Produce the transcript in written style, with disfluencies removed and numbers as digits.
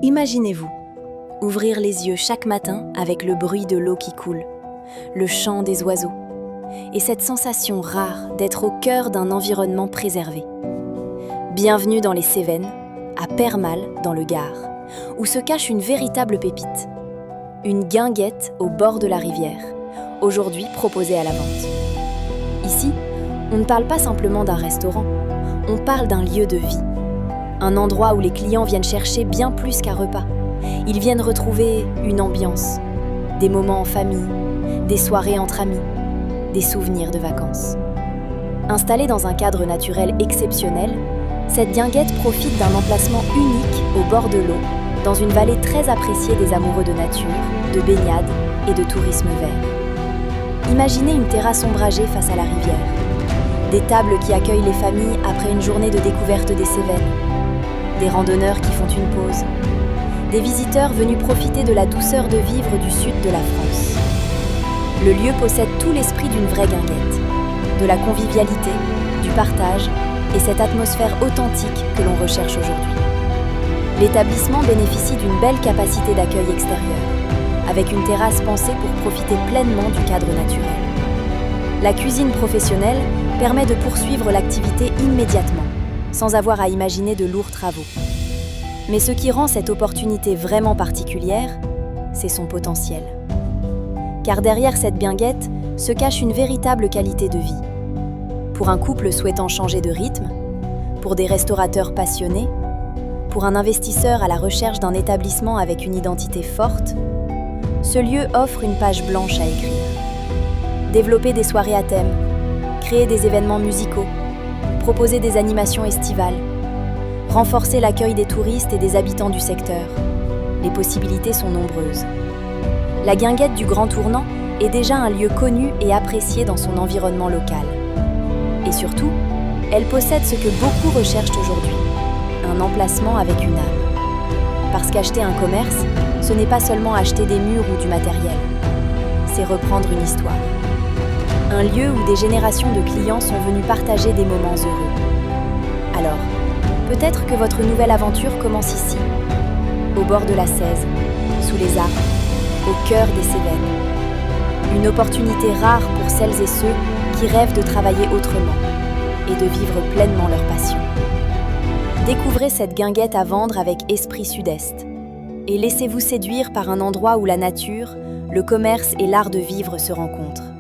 Imaginez-vous, ouvrir les yeux chaque matin avec le bruit de l'eau qui coule, le chant des oiseaux, et cette sensation rare d'être au cœur d'un environnement préservé. Bienvenue dans les Cévennes, à Permal, dans le Gard, où se cache une véritable pépite. Une guinguette au bord de la rivière, aujourd'hui proposée à la vente. Ici, on ne parle pas simplement d'un restaurant, on parle d'un lieu de vie. Un endroit où les clients viennent chercher bien plus qu'un repas. Ils viennent retrouver une ambiance, des moments en famille, des soirées entre amis, des souvenirs de vacances. Installée dans un cadre naturel exceptionnel, cette guinguette profite d'un emplacement unique au bord de l'eau, dans une vallée très appréciée des amoureux de nature, de baignade et de tourisme vert. Imaginez une terrasse ombragée face à la rivière, des tables qui accueillent les familles après une journée de découverte des Cévennes, des randonneurs qui font une pause, des visiteurs venus profiter de la douceur de vivre du sud de la France. Le lieu possède tout l'esprit d'une vraie guinguette, de la convivialité, du partage et cette atmosphère authentique que l'on recherche aujourd'hui. L'établissement bénéficie d'une belle capacité d'accueil extérieur, avec une terrasse pensée pour profiter pleinement du cadre naturel. La cuisine professionnelle permet de poursuivre l'activité immédiatement, sans avoir à imaginer de lourds travaux. Mais ce qui rend cette opportunité vraiment particulière, c'est son potentiel. Car derrière cette guinguette se cache une véritable qualité de vie. Pour un couple souhaitant changer de rythme, pour des restaurateurs passionnés, pour un investisseur à la recherche d'un établissement avec une identité forte, ce lieu offre une page blanche à écrire. Développer des soirées à thème, créer des événements musicaux, proposer des animations estivales, renforcer l'accueil des touristes et des habitants du secteur. Les possibilités sont nombreuses. La guinguette du Grand Tournant est déjà un lieu connu et apprécié dans son environnement local. Et surtout, elle possède ce que beaucoup recherchent aujourd'hui, un emplacement avec une âme. Parce qu'acheter un commerce, ce n'est pas seulement acheter des murs ou du matériel, c'est reprendre une histoire. Un lieu où des générations de clients sont venus partager des moments heureux. Alors, peut-être que votre nouvelle aventure commence ici, au bord de la Cèze, sous les arbres, au cœur des Cévennes. Une opportunité rare pour celles et ceux qui rêvent de travailler autrement et de vivre pleinement leur passion. Découvrez cette guinguette à vendre avec Esprit Sud-Est et laissez-vous séduire par un endroit où la nature, le commerce et l'art de vivre se rencontrent.